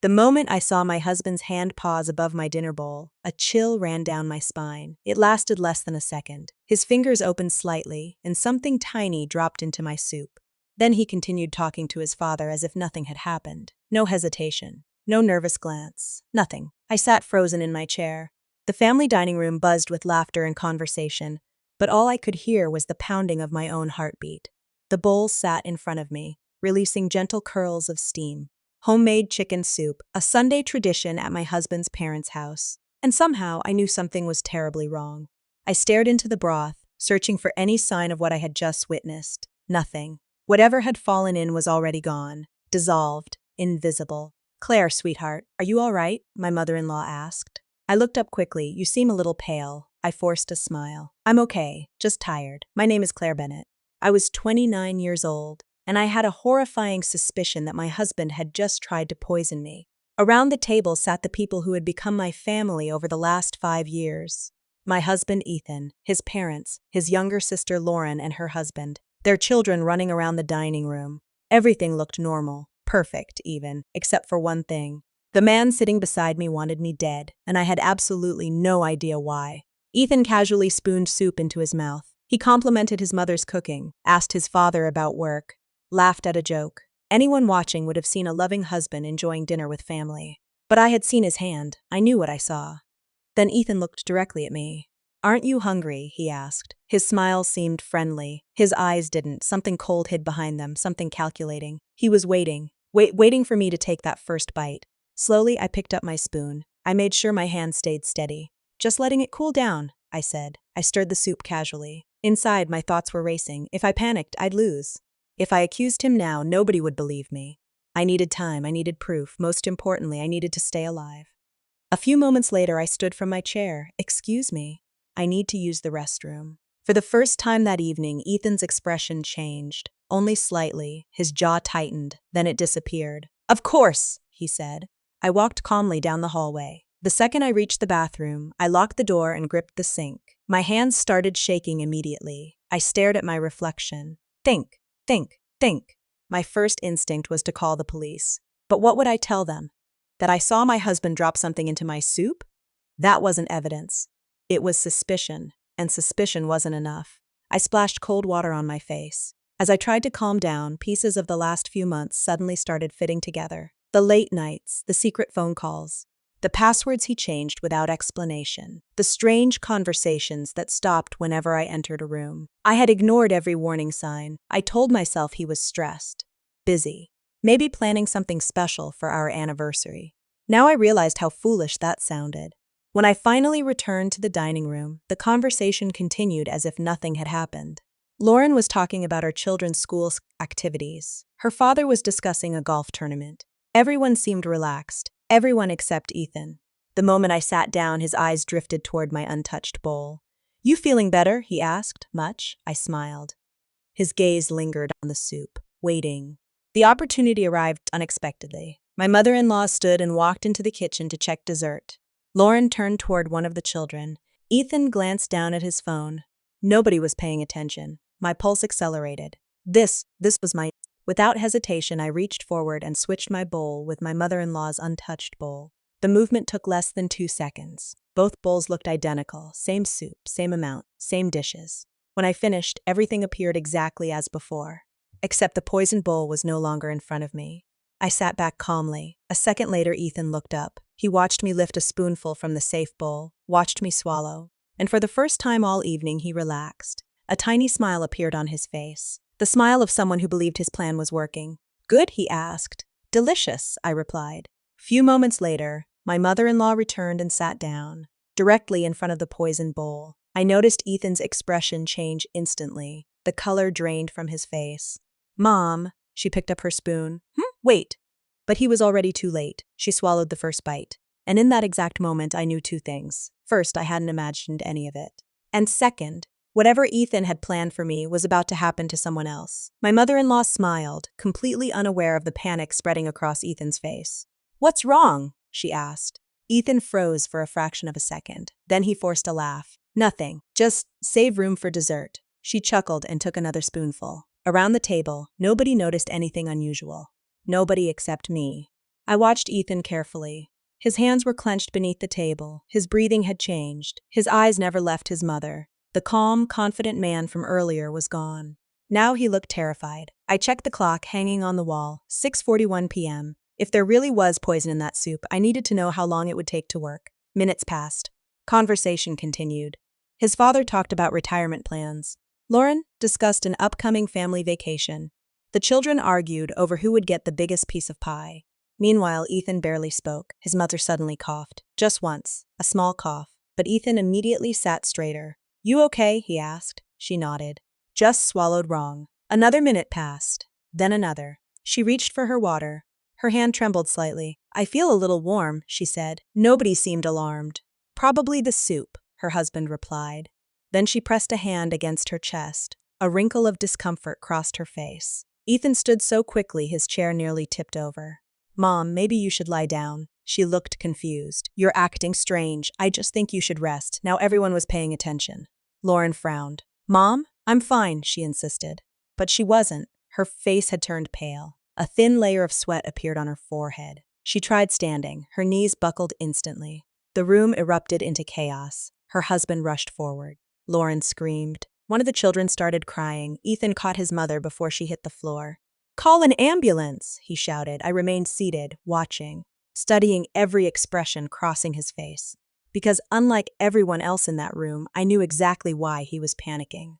The moment I saw my husband's hand pause above my dinner bowl, a chill ran down my spine. It lasted less than a second. His fingers opened slightly, and something tiny dropped into my soup. Then he continued talking to his father as if nothing had happened. No hesitation, no nervous glance, nothing. I sat frozen in my chair. The family dining room buzzed with laughter and conversation, but all I could hear was the pounding of my own heartbeat. The bowl sat in front of me, releasing gentle curls of steam. Homemade chicken soup, a Sunday tradition at my husband's parents' house. And somehow I knew something was terribly wrong. I stared into the broth, searching for any sign of what I had just witnessed. Nothing. Whatever had fallen in was already gone, dissolved, invisible. "Claire, sweetheart, are you all right?" my mother-in-law asked. I looked up quickly. "You seem a little pale." I forced a smile. "I'm okay, just tired. My name is Claire Bennett." I was 29 years old, and I had a horrifying suspicion that my husband had just tried to poison me. Around the table sat the people who had become my family over the last 5 years. My husband Ethan, his parents, his younger sister Lauren and her husband, their children running around the dining room. Everything looked normal, perfect even, except for one thing. The man sitting beside me wanted me dead, and I had absolutely no idea why. Ethan casually spooned soup into his mouth. He complimented his mother's cooking, asked his father about work, laughed at a joke. Anyone watching would have seen a loving husband enjoying dinner with family. But I had seen his hand. I knew what I saw. Then Ethan looked directly at me. "Aren't you hungry?" he asked. His smile seemed friendly. His eyes didn't. Something cold hid behind them, something calculating. He was waiting for me to take that first bite. Slowly, I picked up my spoon. I made sure my hand stayed steady. "Just letting it cool down," I said. I stirred the soup casually. Inside, my thoughts were racing. If I panicked, I'd lose. If I accused him now, nobody would believe me. I needed time, I needed proof. Most importantly, I needed to stay alive. A few moments later, I stood from my chair. "Excuse me, I need to use the restroom." For the first time that evening, Ethan's expression changed. Only slightly. His jaw tightened, then it disappeared. "Of course," he said. I walked calmly down the hallway. The second I reached the bathroom, I locked the door and gripped the sink. My hands started shaking immediately. I stared at my reflection. Think. My first instinct was to call the police. But what would I tell them? That I saw my husband drop something into my soup? That wasn't evidence. It was suspicion, and suspicion wasn't enough. I splashed cold water on my face. As I tried to calm down, pieces of the last few months suddenly started fitting together. The late nights, the secret phone calls, the passwords he changed without explanation, the strange conversations that stopped whenever I entered a room. I had ignored every warning sign. I told myself he was stressed, busy, maybe planning something special for our anniversary. Now I realized how foolish that sounded. When I finally returned to the dining room, the conversation continued as if nothing had happened. Lauren was talking about our children's school activities. Her father was discussing a golf tournament. Everyone seemed relaxed, everyone except Ethan. The moment I sat down, his eyes drifted toward my untouched bowl. "You feeling better?" he asked. "Much?" I smiled. His gaze lingered on the soup, waiting. The opportunity arrived unexpectedly. My mother-in-law stood and walked into the kitchen to check dessert. Lauren turned toward one of the children. Ethan glanced down at his phone. Nobody was paying attention. My pulse accelerated. This was my... Without hesitation, I reached forward and switched my bowl with my mother-in-law's untouched bowl. The movement took less than 2 seconds. Both bowls looked identical. Same soup, same amount, same dishes. When I finished, everything appeared exactly as before. Except the poisoned bowl was no longer in front of me. I sat back calmly. A second later, Ethan looked up. He watched me lift a spoonful from the safe bowl, watched me swallow. And for the first time all evening, he relaxed. A tiny smile appeared on his face. The smile of someone who believed his plan was working. "Good?" he asked. "Delicious," I replied. Few moments later, my mother-in-law returned and sat down, directly in front of the poisoned bowl. I noticed Ethan's expression change instantly. The color drained from his face. "Mom," she picked up her spoon. Wait." But he was already too late. She swallowed the first bite. And in that exact moment, I knew 2 things. First, I hadn't imagined any of it. And second, whatever Ethan had planned for me was about to happen to someone else. My mother-in-law smiled, completely unaware of the panic spreading across Ethan's face. "What's wrong?" she asked. Ethan froze for a fraction of a second. Then he forced a laugh. "Nothing. Just save room for dessert." She chuckled and took another spoonful. Around the table, nobody noticed anything unusual. Nobody except me. I watched Ethan carefully. His hands were clenched beneath the table. His breathing had changed. His eyes never left his mother. The calm, confident man from earlier was gone. Now he looked terrified. I checked the clock hanging on the wall, 6:41 p.m. If there really was poison in that soup, I needed to know how long it would take to work. Minutes passed. Conversation continued. His father talked about retirement plans. Lauren discussed an upcoming family vacation. The children argued over who would get the biggest piece of pie. Meanwhile, Ethan barely spoke. His mother suddenly coughed. Just once, a small cough. But Ethan immediately sat straighter. "You okay?" he asked. She nodded. "Just swallowed wrong." Another minute passed. Then another. She reached for her water. Her hand trembled slightly. "I feel a little warm," she said. Nobody seemed alarmed. "Probably the soup," her husband replied. Then she pressed a hand against her chest. A wrinkle of discomfort crossed her face. Ethan stood so quickly his chair nearly tipped over. "Mom, maybe you should lie down." She looked confused. "You're acting strange. I just think you should rest." Now everyone was paying attention. Lauren frowned. "Mom? I'm fine," she insisted. But she wasn't. Her face had turned pale. A thin layer of sweat appeared on her forehead. She tried standing. Her knees buckled instantly. The room erupted into chaos. Her husband rushed forward. Lauren screamed. One of the children started crying. Ethan caught his mother before she hit the floor. "Call an ambulance!" he shouted. I remained seated, watching, studying every expression crossing his face. Because unlike everyone else in that room, I knew exactly why he was panicking.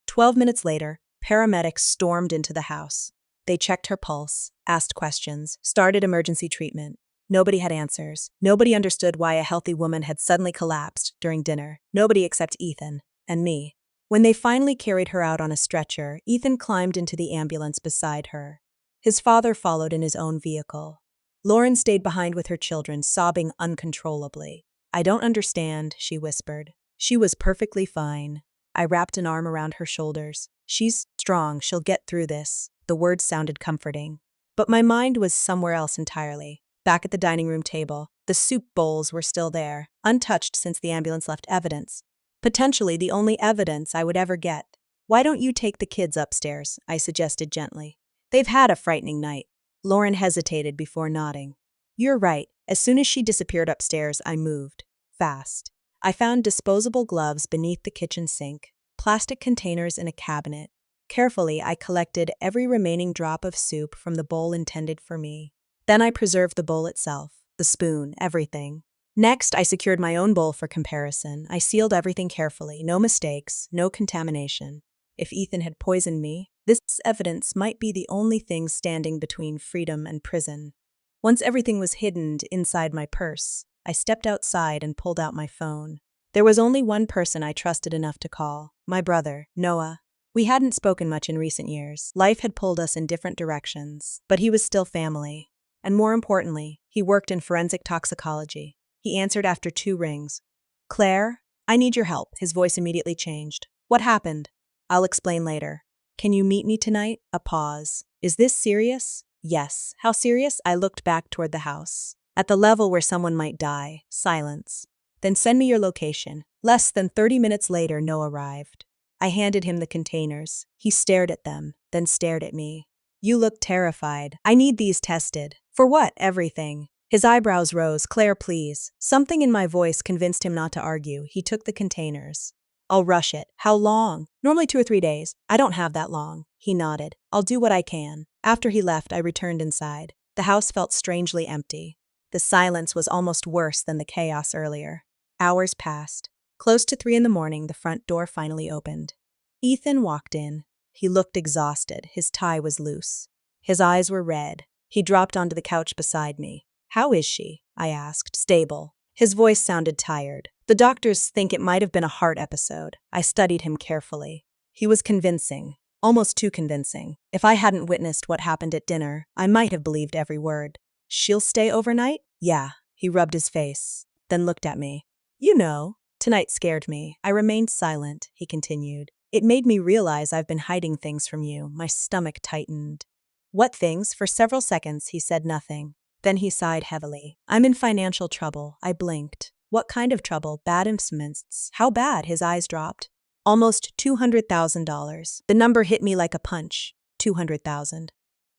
12 minutes later, paramedics stormed into the house. They checked her pulse, asked questions, started emergency treatment. Nobody had answers. Nobody understood why a healthy woman had suddenly collapsed during dinner. Nobody except Ethan and me. When they finally carried her out on a stretcher, Ethan climbed into the ambulance beside her. His father followed in his own vehicle. Lauren stayed behind with her children, sobbing uncontrollably. "I don't understand," she whispered. She was perfectly fine. I wrapped an arm around her shoulders. "She's strong. She'll get through this." The words sounded comforting. But my mind was somewhere else entirely. Back at the dining room table, the soup bowls were still there, untouched since the ambulance left evidence. Potentially the only evidence I would ever get. "Why don't you take the kids upstairs?" I suggested gently. "They've had a frightening night." Lauren hesitated before nodding. "You're right." As soon as she disappeared upstairs, I moved. Fast. I found disposable gloves beneath the kitchen sink, plastic containers in a cabinet. Carefully, I collected every remaining drop of soup from the bowl intended for me. Then I preserved the bowl itself, the spoon, everything. Next, I secured my own bowl for comparison. I sealed everything carefully, no mistakes, no contamination. If Ethan had poisoned me, this evidence might be the only thing standing between freedom and prison. Once everything was hidden inside my purse, I stepped outside and pulled out my phone. There was only one person I trusted enough to call, my brother, Noah. We hadn't spoken much in recent years. Life had pulled us in different directions, but he was still family. And more importantly, he worked in forensic toxicology. He answered after 2 rings. "Claire, I need your help." His voice immediately changed. "What happened?" "I'll explain later." "Can you meet me tonight?" A pause. "Is this serious?" "Yes." "How serious?" I looked back toward the house. At the level where someone might die. Silence. "Then send me your location." Less than 30 minutes later, Noah arrived. I handed him the containers. He stared at them, then stared at me. "You look terrified." "I need these tested." "For what?" "Everything." His eyebrows rose. "Claire, please." Something in my voice convinced him not to argue. He took the containers. "I'll rush it." "How long?" "Normally 2 or 3 days." "I don't have that long." He nodded. "I'll do what I can." After he left, I returned inside. The house felt strangely empty. The silence was almost worse than the chaos earlier. Hours passed. Close to 3 in the morning, the front door finally opened. Ethan walked in. He looked exhausted. His tie was loose. His eyes were red. He dropped onto the couch beside me. "How is she?" I asked. "Stable." His voice sounded tired. "The doctors think it might have been a heart episode." I studied him carefully. He was convincing. Almost too convincing. If I hadn't witnessed what happened at dinner, I might have believed every word. "She'll stay overnight?" "Yeah." He rubbed his face, then looked at me. "You know." "Tonight scared me." I remained silent, he continued. "It made me realize I've been hiding things from you." My stomach tightened. "What things?" For several seconds, he said nothing. Then he sighed heavily. "I'm in financial trouble." I blinked. "What kind of trouble?" "Bad investments." "How bad?" His eyes dropped. "Almost $200,000. The number hit me like a punch. 200,000.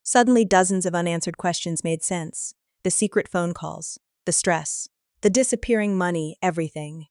Suddenly, dozens of unanswered questions made sense. The secret phone calls, the stress, the disappearing money, everything.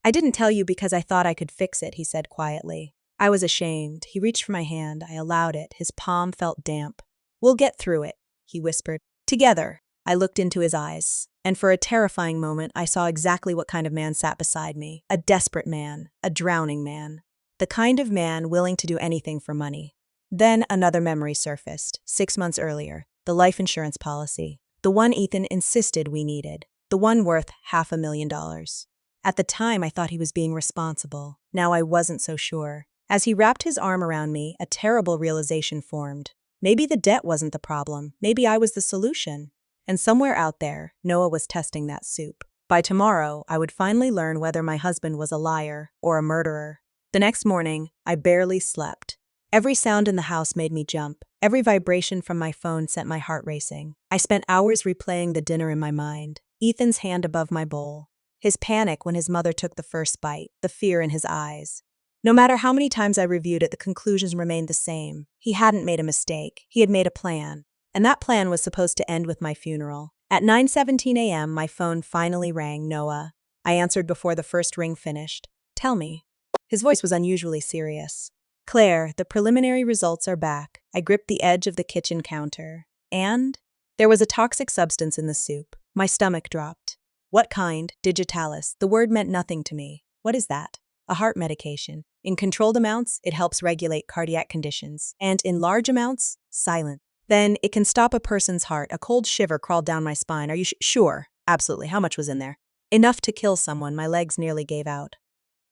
I didn't tell you because I thought I could fix it, he said quietly. I was ashamed. He reached for my hand. I allowed it. His palm felt damp. We'll get through it, he whispered. Together. I looked into his eyes, and for a terrifying moment, I saw exactly what kind of man sat beside me. A desperate man, a drowning man. The kind of man willing to do anything for money. Then another memory surfaced, 6 months earlier. The life insurance policy. The one Ethan insisted we needed. The one worth $500,000. At the time, I thought he was being responsible. Now I wasn't so sure. As he wrapped his arm around me, a terrible realization formed. Maybe the debt wasn't the problem. Maybe I was the solution. And somewhere out there, Noah was testing that soup. By tomorrow, I would finally learn whether my husband was a liar or a murderer. The next morning, I barely slept. Every sound in the house made me jump. Every vibration from my phone sent my heart racing. I spent hours replaying the dinner in my mind. Ethan's hand above my bowl. His panic when his mother took the first bite. The fear in his eyes. No matter how many times I reviewed it, the conclusions remained the same. He hadn't made a mistake. He had made a plan. And that plan was supposed to end with my funeral. At 9:17 a.m., my phone finally rang. Noah. I answered before the first ring finished. Tell me. His voice was unusually serious. Claire, the preliminary results are back. I gripped the edge of the kitchen counter. And? There was a toxic substance in the soup. My stomach dropped. What kind? Digitalis. The word meant nothing to me. What is that? A heart medication. In controlled amounts, it helps regulate cardiac conditions. And in large amounts, silence. Then it can stop a person's heart. A cold shiver crawled down my spine. Are you sure? Absolutely. How much was in there? Enough to kill someone. My legs nearly gave out.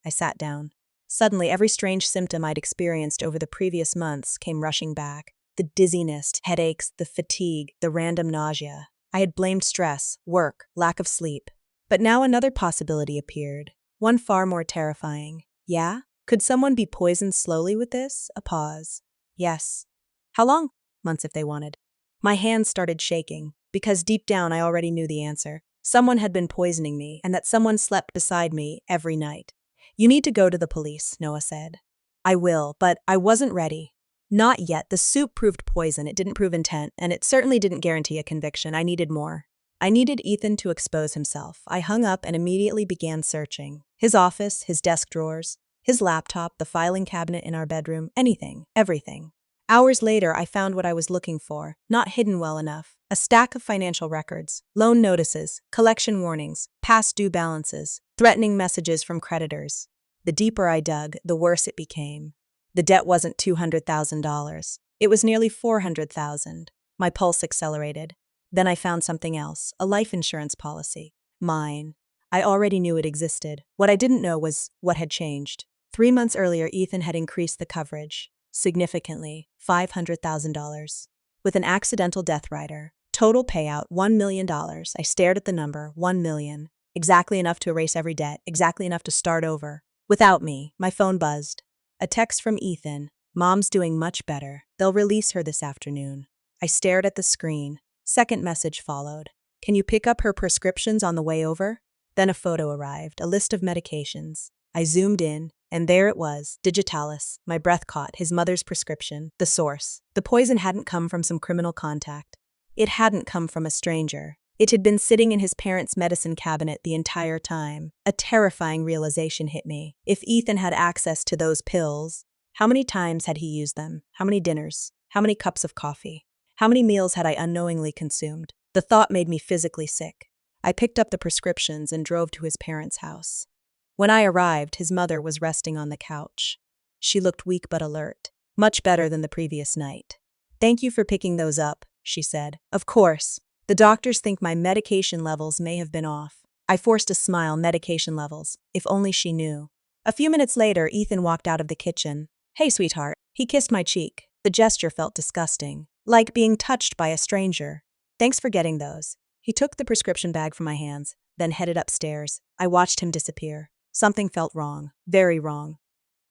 I sat down. Suddenly, every strange symptom I'd experienced over the previous months came rushing back. The dizziness, headaches, the fatigue, the random nausea. I had blamed stress, work, lack of sleep. But now another possibility appeared. One far more terrifying. Yeah? Could someone be poisoned slowly with this? A pause. Yes. How long? Months if they wanted. My hands started shaking, because deep down I already knew the answer. Someone had been poisoning me, and that someone slept beside me every night. You need to go to the police, Noah said. I will, but I wasn't ready. Not yet. The soup proved poison. It didn't prove intent, and it certainly didn't guarantee a conviction. I needed more. I needed Ethan to expose himself. I hung up and immediately began searching. His office, his desk drawers, his laptop, the filing cabinet in our bedroom, anything, everything. Hours later, I found what I was looking for, not hidden well enough. A stack of financial records, loan notices, collection warnings, past due balances, threatening messages from creditors. The deeper I dug, the worse it became. The debt wasn't $200,000. It was nearly $400,000. My pulse accelerated. Then I found something else, a life insurance policy. Mine. I already knew it existed. What I didn't know was what had changed. 3 months earlier, Ethan had increased the coverage. Significantly, $500,000. With an accidental death rider. Total payout, $1 million. I stared at the number, $1 million. Exactly enough to erase every debt, exactly enough to start over. Without me, my phone buzzed. A text from Ethan. Mom's doing much better. They'll release her this afternoon. I stared at the screen. Second message followed. Can you pick up her prescriptions on the way over? Then a photo arrived, a list of medications. I zoomed in, and there it was, Digitalis. My breath caught, his mother's prescription, the source. The poison hadn't come from some criminal contact. It hadn't come from a stranger. It had been sitting in his parents' medicine cabinet the entire time. A terrifying realization hit me. If Ethan had access to those pills, how many times had he used them? How many dinners? How many cups of coffee? How many meals had I unknowingly consumed? The thought made me physically sick. I picked up the prescriptions and drove to his parents' house. When I arrived, his mother was resting on the couch. She looked weak but alert, much better than the previous night. Thank you for picking those up, she said. Of course. The doctors think my medication levels may have been off. I forced a smile. Medication levels. If only she knew. A few minutes later, Ethan walked out of the kitchen. Hey, sweetheart. He kissed my cheek. The gesture felt disgusting, like being touched by a stranger. Thanks for getting those. He took the prescription bag from my hands, then headed upstairs. I watched him disappear. Something felt wrong, very wrong.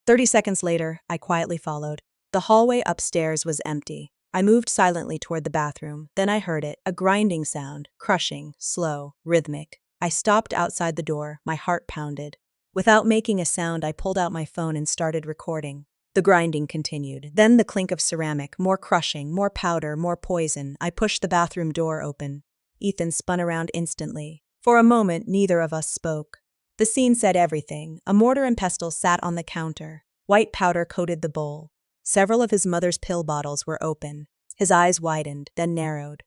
30 seconds later, I quietly followed. The hallway upstairs was empty. I moved silently toward the bathroom. Then I heard it, a grinding sound, crushing, slow, rhythmic. I stopped outside the door, my heart pounded. Without making a sound, I pulled out my phone and started recording. The grinding continued. Then the clink of ceramic, more crushing, more powder, more poison. I pushed the bathroom door open. Ethan spun around instantly. For a moment, neither of us spoke. The scene said everything. A mortar and pestle sat on the counter. White powder coated the bowl. Several of his mother's pill bottles were open. His eyes widened, then narrowed.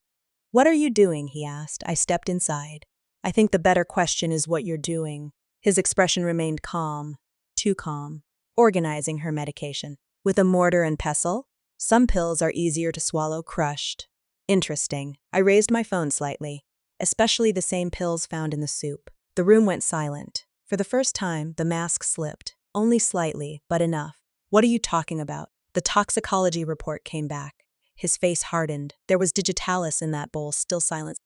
"What are you doing?" he asked. I stepped inside. "I think the better question is what you're doing." His expression remained calm. Too calm. "Organizing her medication. With a mortar and pestle? Some pills are easier to swallow crushed." "Interesting." I raised my phone slightly. "Especially the same pills found in the soup." The room went silent. For the first time, the mask slipped. Only slightly, but enough. "What are you talking about?" The toxicology report came back. His face hardened. There was digitalis in that bowl, still silent.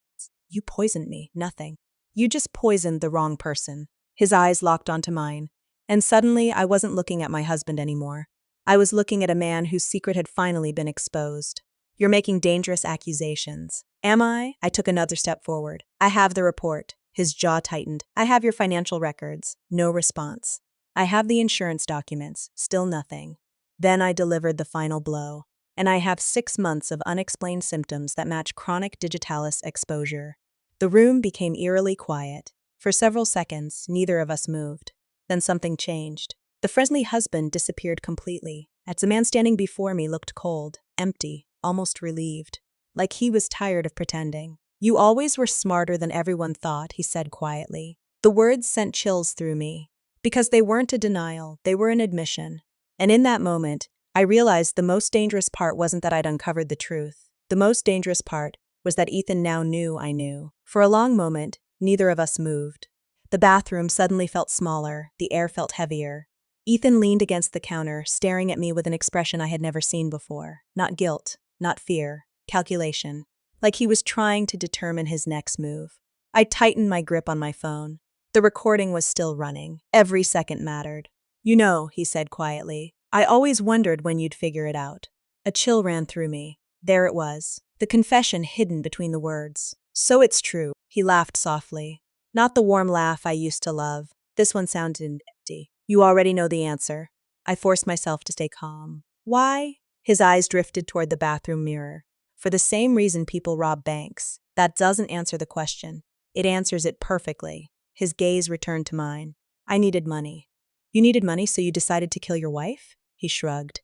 "You poisoned me." "Nothing. You just poisoned the wrong person." His eyes locked onto mine. And suddenly, I wasn't looking at my husband anymore. I was looking at a man whose secret had finally been exposed. "You're making dangerous accusations." "Am I?" I took another step forward. "I have the report." His jaw tightened. "I have your financial records." No response. "I have the insurance documents." Still nothing. Then I delivered the final blow. "And I have 6 months of unexplained symptoms that match chronic digitalis exposure." The room became eerily quiet. For several seconds, neither of us moved. Then something changed. The friendly husband disappeared completely. The man standing before me looked cold, empty, almost relieved. Like he was tired of pretending. "You always were smarter than everyone thought," he said quietly. The words sent chills through me. Because they weren't a denial, they were an admission. And in that moment, I realized the most dangerous part wasn't that I'd uncovered the truth. The most dangerous part was that Ethan now knew I knew. For a long moment, neither of us moved. The bathroom suddenly felt smaller, the air felt heavier. Ethan leaned against the counter, staring at me with an expression I had never seen before. Not guilt, not fear, calculation. Like he was trying to determine his next move. I tightened my grip on my phone. The recording was still running. Every second mattered. "You know," he said quietly, "I always wondered when you'd figure it out." A chill ran through me. There it was. The confession hidden between the words. "So it's true." He laughed softly. Not the warm laugh I used to love. This one sounded empty. "You already know the answer." I forced myself to stay calm. "Why?" His eyes drifted toward the bathroom mirror. "For the same reason people rob banks. That doesn't answer the question. It answers it perfectly." His gaze returned to mine. "I needed money." "You needed money, so you decided to kill your wife?" He shrugged.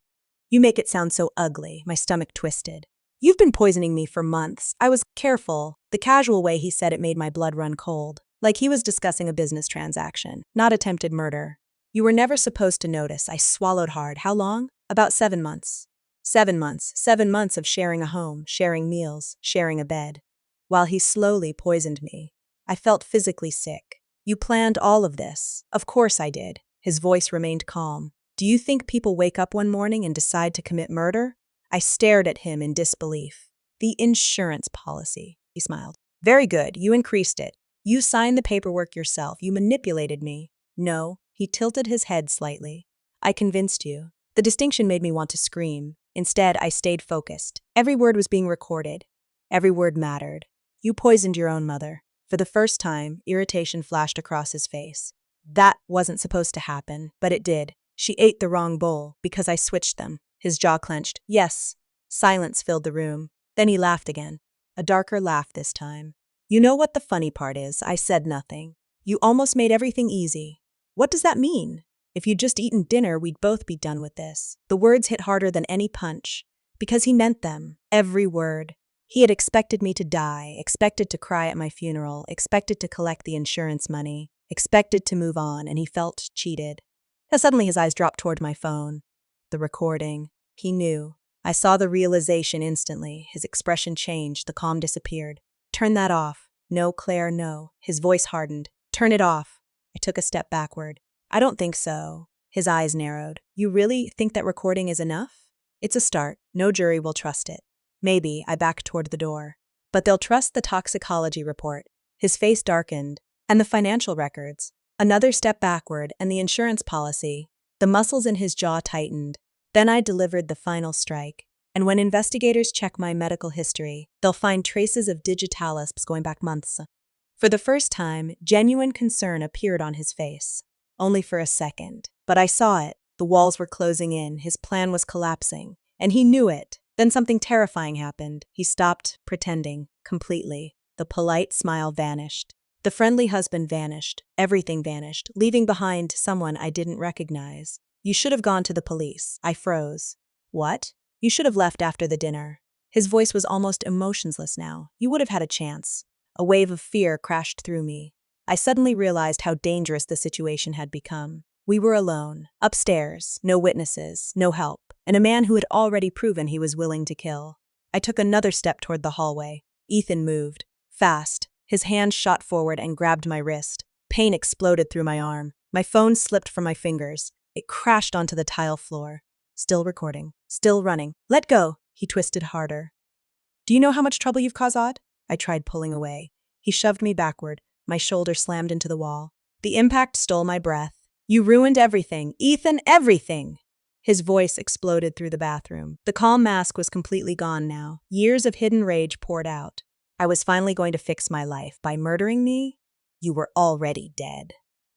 "You make it sound so ugly." My stomach twisted. "You've been poisoning me for months. I was careful." The casual way he said it made my blood run cold. Like he was discussing a business transaction, not attempted murder. "You were never supposed to notice." I swallowed hard. "How long?" "About 7 months." 7 months. 7 months of sharing a home, sharing meals, sharing a bed. While he slowly poisoned me. I felt physically sick. "You planned all of this." "Of course I did." His voice remained calm. "Do you think people wake up one morning and decide to commit murder?" I stared at him in disbelief. "The insurance policy." He smiled. "Very good. You increased it. You signed the paperwork yourself. You manipulated me." "No." He tilted his head slightly. "I convinced you." The distinction made me want to scream. Instead, I stayed focused. Every word was being recorded. Every word mattered. "You poisoned your own mother." For the first time, irritation flashed across his face. "That wasn't supposed to happen, but it did. She ate the wrong bowl because I switched them." His jaw clenched. "Yes." Silence filled the room. Then he laughed again. A darker laugh this time. "You know what the funny part is?" I said nothing. "You almost made everything easy." "What does that mean?" "If you'd just eaten dinner, we'd both be done with this." The words hit harder than any punch. Because he meant them. Every word. He had expected me to die, expected to cry at my funeral, expected to collect the insurance money, expected to move on, and he felt cheated. Suddenly his eyes dropped toward my phone. The recording. He knew. I saw the realization instantly. His expression changed, the calm disappeared. "Turn that off." "No, Claire, no." His voice hardened. "Turn it off." I took a step backward. "I don't think so." His eyes narrowed. "You really think that recording is enough?" "It's a start. No jury will trust it." "Maybe." I backed toward the door. "But they'll trust the toxicology report." His face darkened. "And the financial records." Another step backward, and the insurance policy. The muscles in his jaw tightened. Then I delivered the final strike. "And when investigators check my medical history, they'll find traces of digitalis going back months." For the first time, genuine concern appeared on his face. Only for a second. But I saw it. The walls were closing in. His plan was collapsing. And he knew it. Then something terrifying happened. He stopped pretending, completely. The polite smile vanished. The friendly husband vanished. Everything vanished, leaving behind someone I didn't recognize. You should have gone to the police. I froze. What? You should have left after the dinner. His voice was almost emotionless now. You would have had a chance. A wave of fear crashed through me. I suddenly realized how dangerous the situation had become. We were alone, upstairs, no witnesses, no help, and a man who had already proven he was willing to kill. I took another step toward the hallway. Ethan moved. Fast. His hand shot forward and grabbed my wrist. Pain exploded through my arm. My phone slipped from my fingers. It crashed onto the tile floor. Still recording. Still running. Let go! He twisted harder. Do you know how much trouble you've caused, Odd? I tried pulling away. He shoved me backward. My shoulder slammed into the wall. The impact stole my breath. You ruined everything, Ethan, everything! His voice exploded through the bathroom. The calm mask was completely gone now. Years of hidden rage poured out. I was finally going to fix my life by murdering me? You were already dead.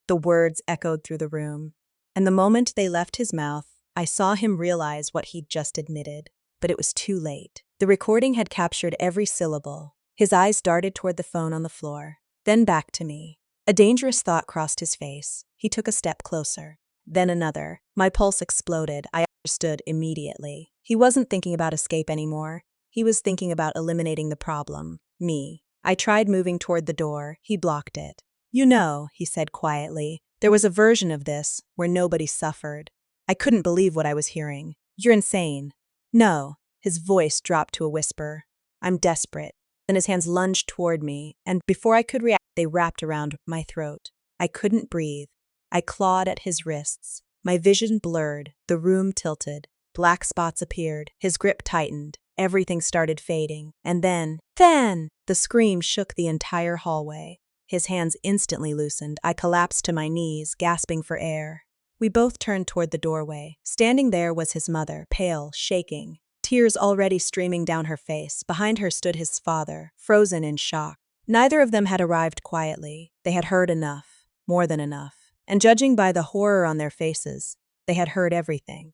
The words echoed through the room. And the moment they left his mouth, I saw him realize what he'd just admitted. But it was too late. The recording had captured every syllable. His eyes darted toward the phone on the floor, then back to me. A dangerous thought crossed his face. He took a step closer. Then another. My pulse exploded. I understood immediately. He wasn't thinking about escape anymore. He was thinking about eliminating the problem. Me. I tried moving toward the door. He blocked it. You know, he said quietly, there was a version of this where nobody suffered. I couldn't believe what I was hearing. You're insane. No. His voice dropped to a whisper. I'm desperate. Then his hands lunged toward me, and before I could react, they wrapped around my throat. I couldn't breathe. I clawed at his wrists. My vision blurred. The room tilted. Black spots appeared. His grip tightened. Everything started fading. And then, the scream shook the entire hallway. His hands instantly loosened. I collapsed to my knees, gasping for air. We both turned toward the doorway. Standing there was his mother, pale, shaking, tears already streaming down her face. Behind her stood his father, frozen in shock. Neither of them had arrived quietly. They had heard enough, more than enough. And judging by the horror on their faces, they had heard everything.